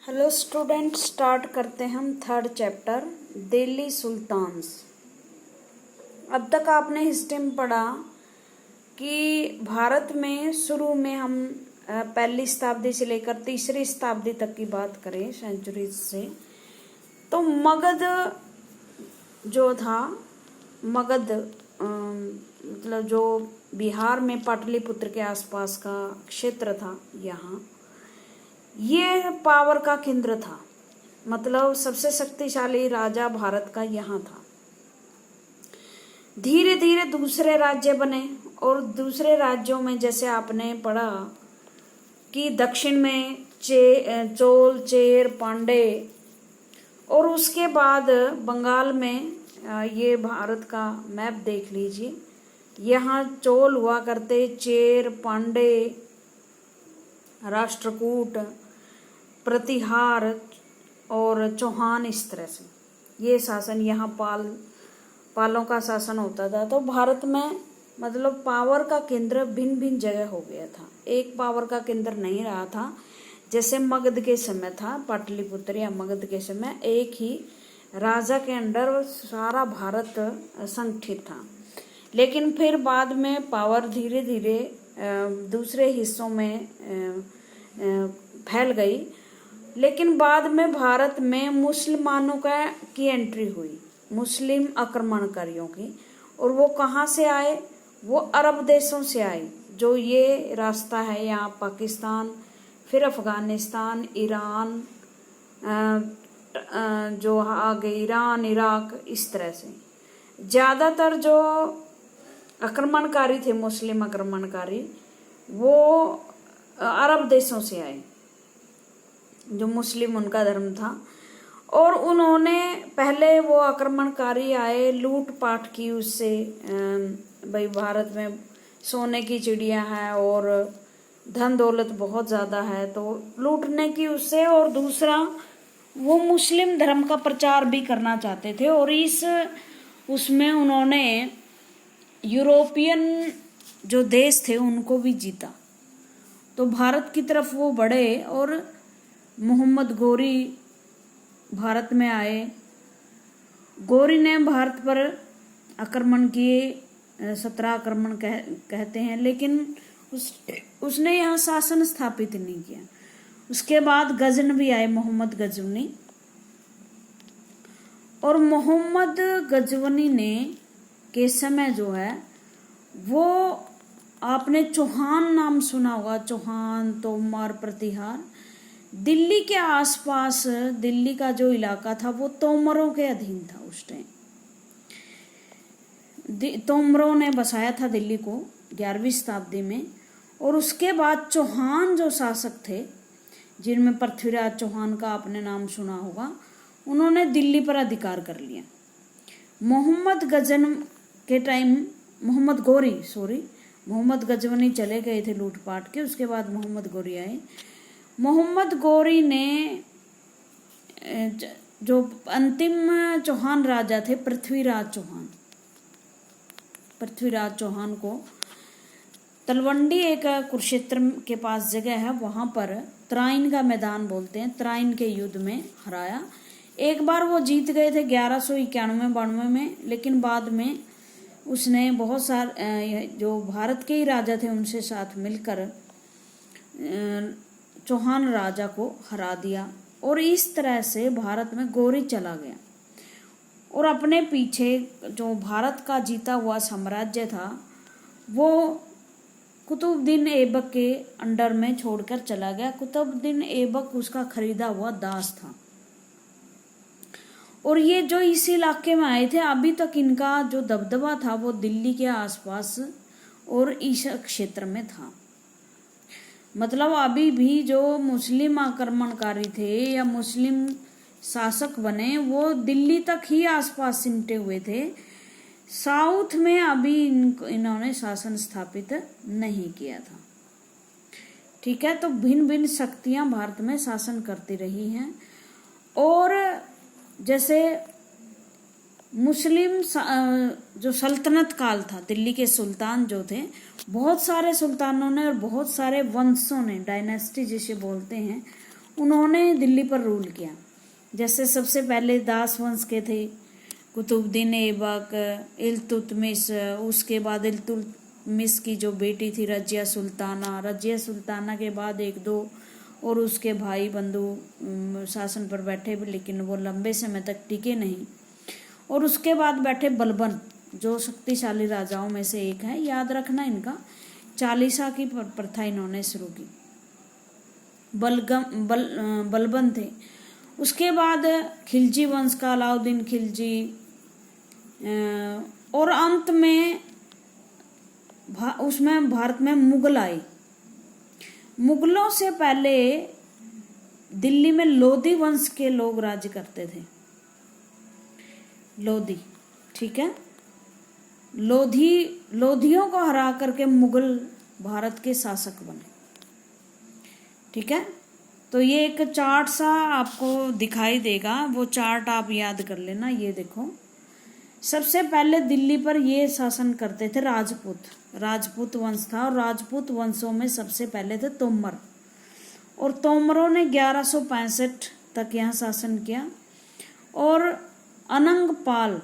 Hello student, start करते हैं हम थर्ड चैप्टर दिल्ली सुल्तान्स। अब तक आपने हिस्ट्री में पढ़ा कि भारत में शुरू में हम पहली शताब्दी से लेकर तीसरी शताब्दी तक की बात करें सेंचुरीज से, तो मगध जो था, मगध मतलब जो बिहार में पाटलिपुत्र के आसपास का क्षेत्र था, यहाँ ये पावर का केंद्र था। मतलब सबसे शक्तिशाली राजा भारत का यहाँ था। धीरे धीरे दूसरे राज्य बने और दूसरे राज्यों में जैसे आपने पढ़ा कि दक्षिण में चोल, चेर, पांडे, और उसके बाद बंगाल में ये भारत का मैप देख लीजिए। यहाँ चोल हुआ करते, चेर, पांडे, राष्ट्रकूट, प्रतिहार और चौहान, इस तरह से ये शासन, यहाँ पालों का शासन होता था। तो भारत में मतलब पावर का केंद्र भिन्न भिन्न जगह हो गया था, एक पावर का केंद्र नहीं रहा था। जैसे मगध के समय था, पाटलिपुत्र या मगध के समय एक ही राजा के अंडर सारा भारत संगठित था। लेकिन फिर बाद में पावर धीरे धीरे दूसरे हिस्सों में फैल गई। लेकिन बाद में भारत में मुसलमानों की एंट्री हुई, मुस्लिम आक्रमणकारियों की। और वो कहाँ से आए? वो अरब देशों से आए। जो ये रास्ता है यहाँ पाकिस्तान, फिर अफगानिस्तान, ईरान, जो आगे ईरान, इराक, इस तरह से ज़्यादातर जो आक्रमणकारी थे, मुस्लिम आक्रमणकारी, वो अरब देशों से आए, जो मुस्लिम उनका धर्म था। और उन्होंने पहले वो आक्रमणकारी आए, लूट पाट की उससे। भाई भारत में सोने की चिड़िया है और धन दौलत बहुत ज़्यादा है, तो लूटने की उससे। और दूसरा, वो मुस्लिम धर्म का प्रचार भी करना चाहते थे। और उसमें उन्होंने यूरोपियन जो देश थे उनको भी जीता। तो भारत की तरफ वो बढ़े और मोहम्मद गोरी भारत में आए। गोरी ने भारत पर आक्रमण किए, 17 आक्रमण कहते हैं। लेकिन उसने यहाँ शासन स्थापित नहीं किया। उसके बाद गजनवी आए, मोहम्मद गजनवी। और मोहम्मद गजनवी ने के समय जो है, वो आपने चौहान नाम सुना होगा, चौहान, तोमर, प्रतिहार। दिल्ली के आसपास, दिल्ली का जो इलाका था वो तोमरों के अधीन था उस टाइम। तोमरों ने बसाया था दिल्ली को 11वीं शताब्दी में। और उसके बाद चौहान जो शासक थे, जिनमें पृथ्वीराज चौहान का आपने नाम सुना होगा, उन्होंने दिल्ली पर अधिकार कर लिया। मोहम्मद गजनवी चले गए थे लूटपाट के। उसके बाद मोहम्मद गोरी आए। मोहम्मद गोरी ने जो अंतिम चौहान राजा थे, पृथ्वीराज चौहान को तलवंडी, एक कुरुक्षेत्र के पास जगह है, वहां पर त्राइन का मैदान बोलते हैं, त्राइन के युद्ध में हराया। एक बार वो जीत गए थे 1191-92 में। लेकिन बाद में उसने बहुत सारे जो भारत के ही राजा थे उनसे साथ मिलकर चौहान राजा को हरा दिया। और इस तरह से भारत में गोरी चला गया और अपने पीछे जो भारत का जीता हुआ साम्राज्य था वो कुतुबुद्दीन ऐबक के अंडर में छोड़कर चला गया। कुतुबुद्दीन ऐबक उसका खरीदा हुआ दास था। और ये जो इस इलाके में आए थे, अभी तक इनका जो दबदबा था वो दिल्ली के आसपास और इस क्षेत्र में था। मतलब अभी भी जो मुस्लिम आक्रमणकारी थे या मुस्लिम शासक बने, वो दिल्ली तक ही आसपास सिमटे हुए थे। साउथ में अभी इन्होंने शासन स्थापित नहीं किया था। ठीक है, तो भिन्न भिन्न शक्तियां भारत में शासन करती रही हैं। और जैसे मुस्लिम जो सल्तनत काल था, दिल्ली के सुल्तान जो थे, बहुत सारे सुल्तानों ने और बहुत सारे वंशों ने, डायनेस्टी जिसे बोलते हैं, उन्होंने दिल्ली पर रूल किया। जैसे सबसे पहले दास वंश के थे कुतुबुद्दीन ऐबक, इल्तुतमिश, उसके बाद इल्तुतमिश की जो बेटी थी रजिया सुल्ताना, रजिया सुल्ताना के बाद एक दो और उसके भाई बंधु शासन पर बैठे, लेकिन वो लंबे समय तक टिके नहीं। और उसके बाद बैठे बलबन, जो शक्तिशाली राजाओं में से एक है, याद रखना इनका। चालीसा की प्रथा इन्होंने शुरू की। बलबन थे। उसके बाद खिलजी वंश का अलाउद्दीन खिलजी, और अंत में उसमें भारत में मुगल आए। मुगलों से पहले दिल्ली में लोधी वंश के लोग राज्य करते थे। लोधी, ठीक है। लोधियों को हरा करके मुगल भारत के शासक बने, ठीक है। तो ये एक चार्ट सा आपको दिखाई देगा, वो चार्ट आप याद कर लेना। ये देखो, सबसे पहले दिल्ली पर ये शासन करते थे राजपूत वंश था। और राजपूत वंशों में सबसे पहले थे तोमर, और तोमरों ने 1165 तक यहाँ शासन किया। और अनंगपाल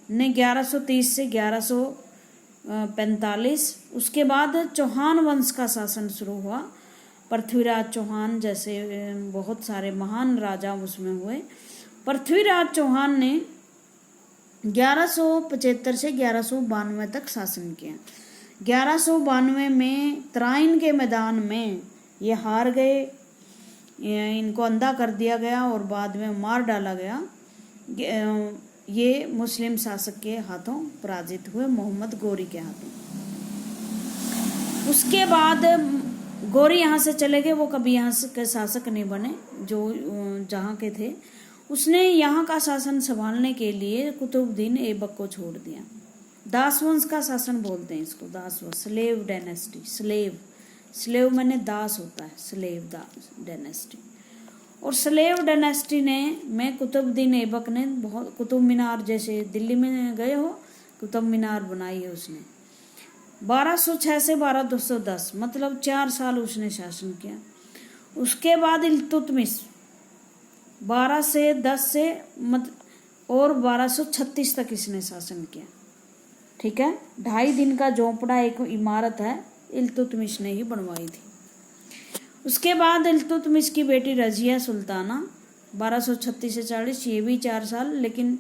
ने 1130 से 1145। उसके बाद चौहान वंश का शासन शुरू हुआ। पृथ्वीराज चौहान जैसे बहुत सारे महान राजा उसमें हुए। पृथ्वीराज चौहान ने 1175 से 1192 तक शासन किया। 1192 में तराइन के मैदान में ये हार गए, इनको अंधा कर दिया गया और बाद में मार डाला गया। ये मुस्लिम शासक के हाथों पराजित हुए, मोहम्मद गोरी के हाथों। उसके बाद गोरी यहाँ से चले गए, वो कभी यहाँ के शासक नहीं बने जो जहाँ के थे। उसने यहाँ का शासन संभालने के लिए कुतुबुद्दीन ऐबक को छोड़ दिया। दास वंश का शासन बोलते हैं इसको, दास वंश, स्लेव डायनेस्टी। स्लेव माने दास होता है, स्लेव दास डायनेस्टी। और स्लेव डायनेस्टी में कुतुबुद्दीन ऐबक ने बहुत, कुतुब मीनार जैसे दिल्ली में गए हो, कुतुब मीनार बनाई है उसने। 1206 से 1210 मतलब 4 साल उसने शासन किया। उसके बाद इल्तुतमिश 12 से 10 से और 1236 तक इसने शासन किया, ठीक है। 2.5 दिन का झोंपड़ा एक इमारत है, इल्तुतमिश ने ही बनवाई थी। उसके बाद इल्तुतमिश की बेटी रजिया सुल्ताना 1236 से 40, ये भी 4 साल, लेकिन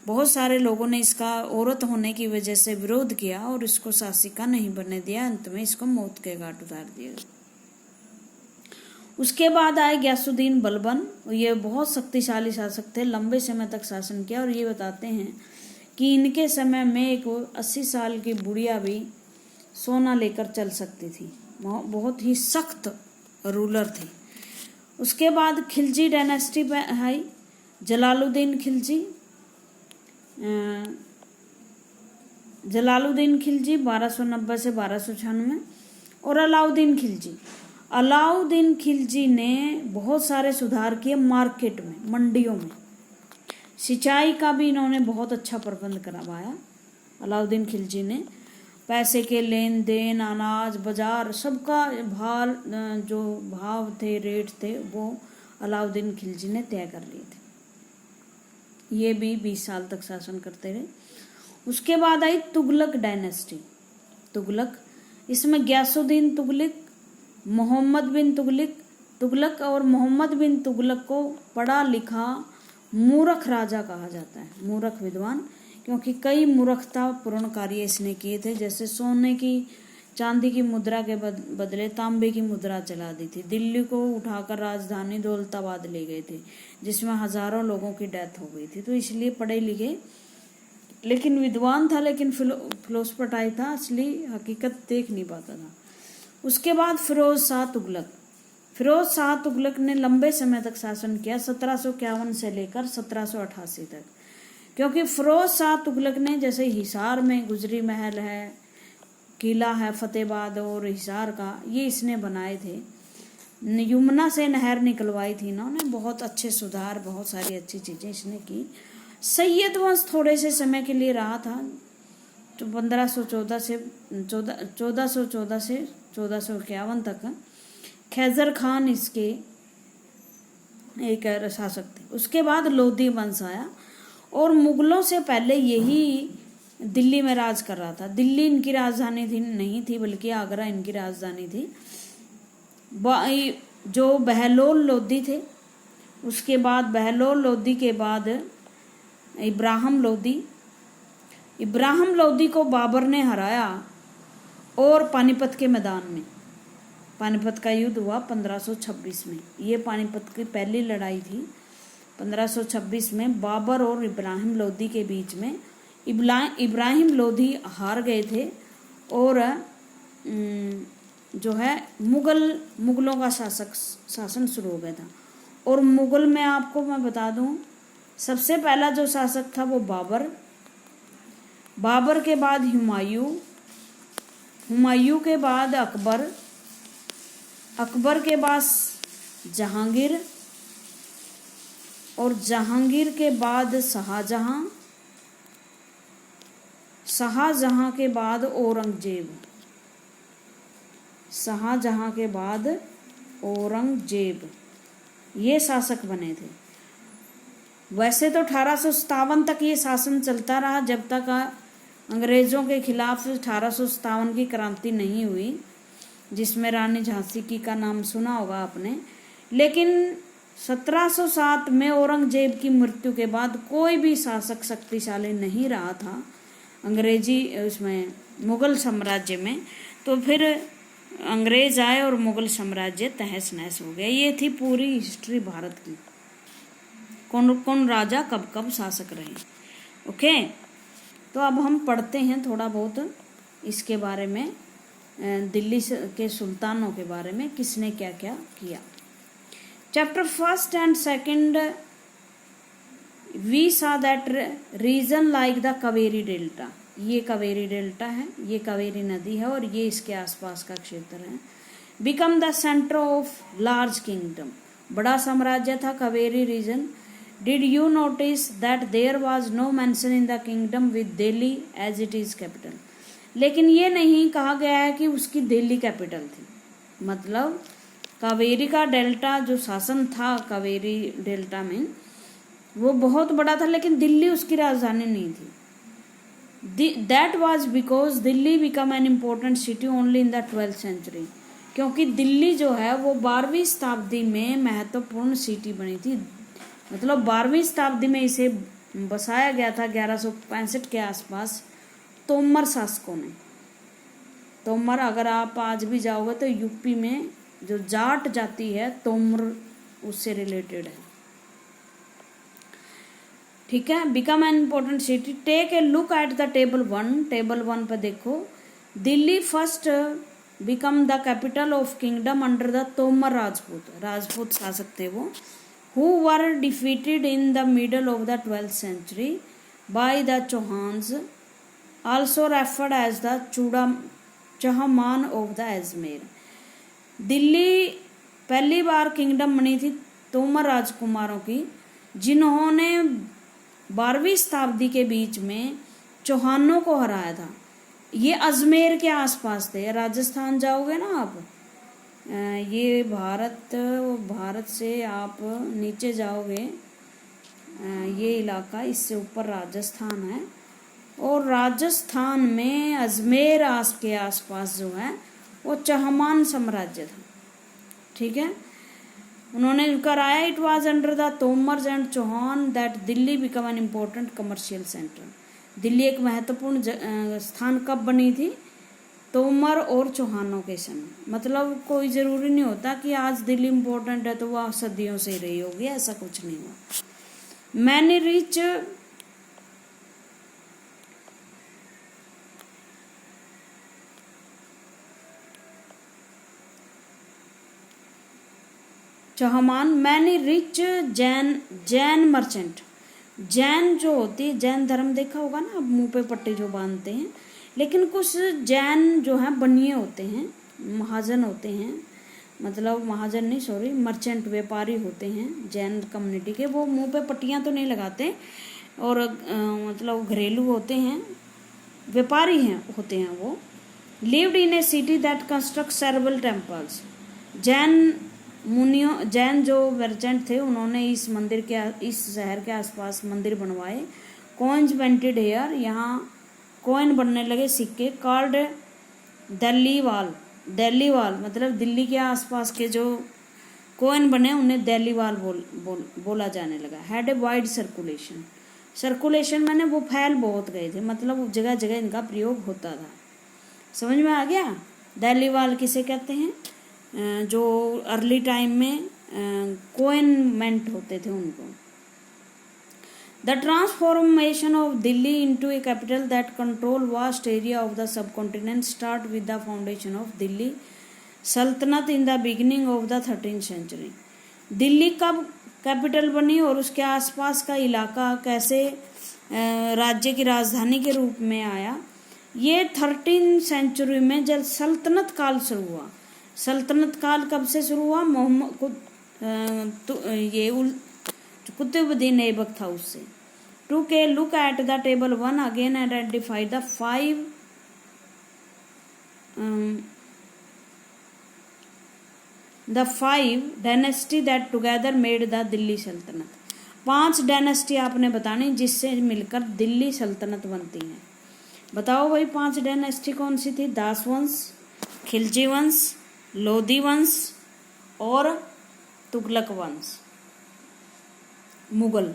बहुत सारे लोगों ने इसका औरत होने की वजह से विरोध किया और इसको शासिका नहीं बनने दिया। अंत में इसको मौत के घाट उतार दिया। उसके बाद आए गयासुद्दीन बलबन, ये बहुत शक्तिशाली शासक थे, लंबे समय तक शासन किया। और ये बताते हैं कि इनके समय में एक 80 साल की बुढ़िया भी सोना लेकर चल सकती थी। बहुत ही सख्त रूलर थे। उसके बाद खिलजी डायनेस्टी आई, जलालुद्दीन खिलजी 1290 से 1296। और अलाउद्दीन खिलजी ने बहुत सारे सुधार किए मार्केट में, मंडियों में। सिंचाई का भी इन्होंने बहुत अच्छा प्रबंध करवाया। अलाउद्दीन खिलजी ने पैसे के लेन देन, अनाज, बाजार, सबका जो भाव थे, रेट थे, वो अलाउद्दीन खिलजी ने तय कर लिए थे। ये भी 20 साल तक शासन करते रहे। उसके बाद आई तुगलक डायनेस्टी। तुगलक, इसमें गयासुद्दीन तुगलक, मोहम्मद बिन तुगलक और मोहम्मद बिन तुगलक को पढ़ा लिखा मूर्ख राजा कहा जाता है, मूर्ख विद्वान, क्योंकि कई मूर्खतापूर्ण कार्य इसने किए थे। जैसे सोने की, चांदी की मुद्रा के बदले तांबे की मुद्रा चला दी थी। दिल्ली को उठाकर राजधानी दौलताबाद ले गए थे, जिसमें हजारों लोगों की डेथ हो गई थी। तो इसलिए पढ़े लिखे, लेकिन विद्वान था, लेकिन फिलोसफर टाइप था, असली हकीकत देख नहीं पाता था। उसके बाद फिरोज शाह तुगलक ने लंबे समय तक शासन किया, 1751 से लेकर 1788 तक। क्योंकि फिरोज शाह तुगलक ने, जैसे हिसार में गुजरी महल है, किला है फतेहबाद और हिसार का, ये इसने बनाए थे। यमुना से नहर निकलवाई थी इन्होंने, बहुत अच्छे सुधार, बहुत सारी अच्छी चीजें इसने की। सैयद वंश थोड़े से समय के लिए रहा था, तो 1414 से 1451 तक। खैजर खान इसके एक शासक थे। उसके बाद लोधी वंश आया और मुगलों से पहले यही दिल्ली में राज कर रहा था। दिल्ली इनकी राजधानी थी नहीं थी, बल्कि आगरा इनकी राजधानी थी। जो बहलोल लोधी थे, उसके बाद बहलोल लोधी के बाद इब्राहिम लोधी को बाबर ने हराया और पानीपत के मैदान में, पानीपत का युद्ध हुआ 1526 में। ये पानीपत की पहली लड़ाई थी 1526 में। बाबर और इब्राहिम लोधी के बीच में इब्राहिम लोधी हार गए थे और जो है मुगलों का शासन शुरू हो गया था। और मुगल में आपको मैं बता दूं, सबसे पहला जो शासक था वो बाबर के बाद हुमायूं के बाद अकबर के बाद जहांगीर, और जहांगीर के बाद शाहजहां के बाद औरंगजेब, ये शासक बने थे। वैसे तो 1857 तक ये शासन चलता रहा, जब तक अंग्रेजों के खिलाफ 1857 की क्रांति नहीं हुई, जिसमें रानी झांसी की का नाम सुना होगा आपने। लेकिन 1707 में औरंगजेब की मृत्यु के बाद कोई भी शासक शक्तिशाली नहीं रहा था मुगल साम्राज्य में। तो फिर अंग्रेज आए और मुगल साम्राज्य तहस नहस हो गया। ये थी पूरी हिस्ट्री भारत की, कौन कौन राजा कब कब शासक रहे। ओके, तो अब हम पढ़ते हैं थोड़ा बहुत इसके बारे में, दिल्ली के सुल्तानों के बारे में, किसने क्या क्या किया। Chapter 1 and 2 we saw that region like the Kaveri delta, ये कावेरी डेल्टा है, ये कावेरी नदी है और ये इसके आसपास का क्षेत्र है। Become the center of large kingdom, बड़ा साम्राज्य था Kaveri region. Did you notice that there was no mention in the kingdom with Delhi as it is capital, लेकिन ये नहीं कहा गया है कि उसकी दिल्ली कैपिटल थी। मतलब कावेरी का डेल्टा जो शासन था कावेरी डेल्टा में, वो बहुत बड़ा था, लेकिन दिल्ली उसकी राजधानी नहीं थी। That was because Delhi became an important city only in the 12th century, क्योंकि दिल्ली जो है वो 12वीं शताब्दी में महत्वपूर्ण सिटी बनी थी। मतलब 12वीं शताब्दी में इसे बसाया गया था 1165 के आसपास तोमर शासकों ने। तोमर, अगर आप आज भी जाओगे तो यूपी में जो जाट जाति है तोमर उससे रिलेटेड है। ठीक है, become an important city. Take a look at the table 1 पे देखो। Delhi first become the capital of kingdom under the Tomar Rajput शासक थे वो, who were defeated in the middle of the 12th century by the Chauhans, also referred as the Chahaman of the Ajmer। Delhi पहली बार kingdom बनी थी तोमर राजकुमारों की, जिन्होंने 12वीं शताब्दी के बीच में चौहानों को हराया था। ये अजमेर के आसपास थे। राजस्थान जाओगे ना आप, ये भारत से आप नीचे जाओगे, ये इलाका, इससे ऊपर राजस्थान है, और राजस्थान में अजमेर के आसपास जो है वो चहमान साम्राज्य था। ठीक है, उन्होंने कराया। It was under the Tomars and Chauhan that Delhi became an important commercial centre. Delhi एक महत्वपूर्ण स्थान कब बनी थी? तोमर और चौहानों के समय। मतलब कोई ज़रूरी नहीं होता कि आज दिल्ली इम्पोर्टेंट है तो वह सदियों से रही होगी, ऐसा कुछ नहीं हुआ। Many rich Chahamana many rich Jain merchant. Jain जो होती है, जैन धर्म देखा होगा ना, मुंह पे पट्टी जो बांधते हैं, लेकिन कुछ जैन जो हैं बनिए होते हैं, महाजन होते हैं, मतलब महाजन नहीं सॉरी मर्चेंट, व्यापारी होते हैं जैन कम्युनिटी के। वो मुंह पे पट्टियां तो नहीं लगाते और मतलब घरेलू होते हैं, व्यापारी हैं होते हैं वो। Lived in A city that construct several temples. Jain मुनियों जैन जो मर्चेंट थे उन्होंने इस मंदिर के इस शहर के आसपास मंदिर बनवाए। कॉइन्स पेंटेड हेयर, यहाँ कॉइन बनने लगे, सिक्के। कॉल्ड दिल्ली वाल, दिल्ली वाल मतलब दिल्ली के आसपास के जो कॉइन बने उन्हें दिल्ली वाल बोला जाने लगा। Had a wide circulation, circulation मैंने वो फैल बहुत गए थे, मतलब जगह जगह इनका प्रयोग होता था। समझ में आ गया? दिल्ली वाल किसे कहते हैं? जो अर्ली टाइम में कॉइन मेंट होते थे उनको। The transformation of Delhi into a capital that control vast area of the subcontinent start with the foundation of Delhi Sultanate in the beginning of the 13th century। Delhi कब capital बनी और उसके आसपास का इलाका कैसे राज्य की राजधानी के रूप में आया, ये 13th सेंचुरी में जब सल्तनत काल शुरू हुआ। सल्तनत काल कब से शुरू हुआ? ये कुतुबुद्दीन ऐबक था उससे। Took a look at the table 1 again and identify the five dynasty that together made the Delhi सल्तनत। 5 डायनेस्टी आपने बतानी जिससे मिलकर दिल्ली सल्तनत बनती है। बताओ भाई 5 डायनेस्टी कौन सी थी? दास वंश, खिलजी वंश, लोधी वंश और तुगलक वंश। मुगल।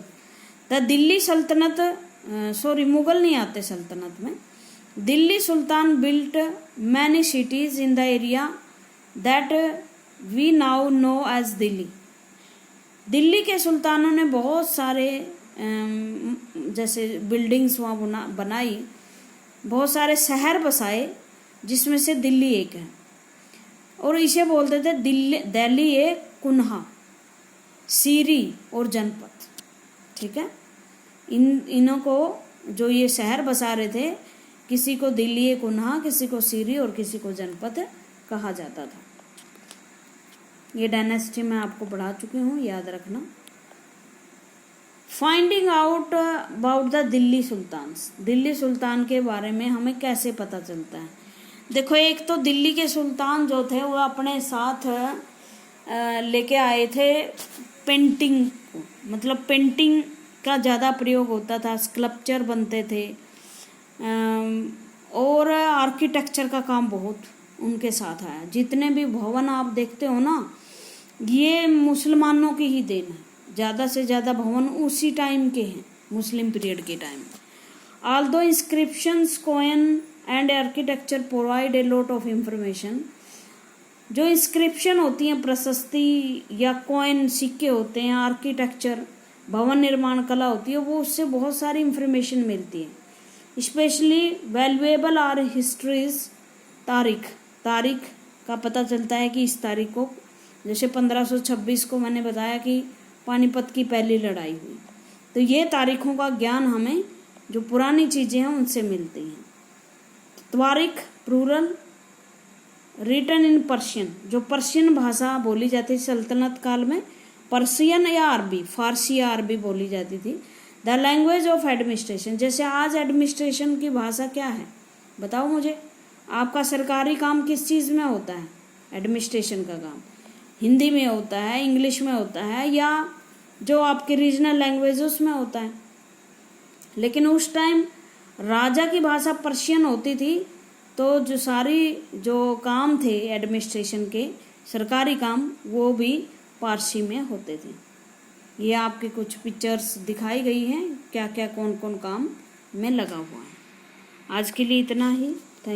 द दिल्ली सल्तनत मुगल नहीं आते सल्तनत में। Delhi sultan built many cities in the area that we now know as Delhi. Delhi के सुल्तानों ने बहुत सारे जैसे बिल्डिंग्स वहाँ बनाई, बहुत सारे शहर बसाए जिसमें से दिल्ली एक है, और इसे बोलते थे दिल्ली ए कुन्हा, सीरी और जनपद। ठीक है, इन्हों को जो ये शहर बसा रहे थे, किसी को दिल्ली ए कुन्हा, किसी को सीरी और किसी को जनपद कहा जाता था। ये डायनेस्टी मैं आपको पढ़ा चुकी हूँ, याद रखना। Finding out about the Delhi sultans. Delhi सुल्तान के बारे में हमें कैसे पता चलता है? देखो, एक तो दिल्ली के सुल्तान जो थे वो अपने साथ लेके आए थे पेंटिंग को, मतलब पेंटिंग का ज़्यादा प्रयोग होता था, स्कल्पचर बनते थे और आर्किटेक्चर का काम बहुत उनके साथ आया। जितने भी भवन आप देखते हो ना, ये मुसलमानों की ही देन है। ज़्यादा से ज़्यादा भवन उसी टाइम के हैं, मुस्लिम पीरियड के time. Although inscriptions, coin and architecture provide a lot of information. जो इंस्क्रिप्शन होती हैं, प्रशस्ति या कॉइन सिक्के होते हैं, आर्किटेक्चर भवन निर्माण कला होती है, वो उससे बहुत सारी इंफॉर्मेशन मिलती है। स्पेशली वैल्यूएबल आर हिस्ट्रीज, तारीख का पता चलता है कि इस तारीख को, जैसे 1526 को मैंने बताया कि पानीपत की पहली लड़ाई हुई, तो ये तारीखों का ज्ञान हमें जो पुरानी चीज़ें हैं उनसे मिलती हैं। तारीख प्लूरल, रिटन इन पर्शियन, जो पर्शियन भाषा बोली जाती थी सल्तनत काल में, पर्शियन या अरबी, फारसी या अरबी बोली जाती थी। द लैंग्वेज ऑफ एडमिनिस्ट्रेशन, जैसे आज एडमिनिस्ट्रेशन की भाषा क्या है बताओ मुझे? आपका सरकारी काम किस चीज़ में होता है? एडमिनिस्ट्रेशन का काम हिंदी में होता है, इंग्लिश में होता है, या जो आपके रीजनल लैंग्वेज उसमें होता है। लेकिन उस टाइम राजा की भाषा पर्शियन होती थी, तो जो काम थे एडमिनिस्ट्रेशन के, सरकारी काम, वो भी पारसी में होते थे। ये आपके कुछ पिक्चर्स दिखाई गई हैं, क्या क्या कौन कौन काम में लगा हुआ है। आज के लिए इतना ही।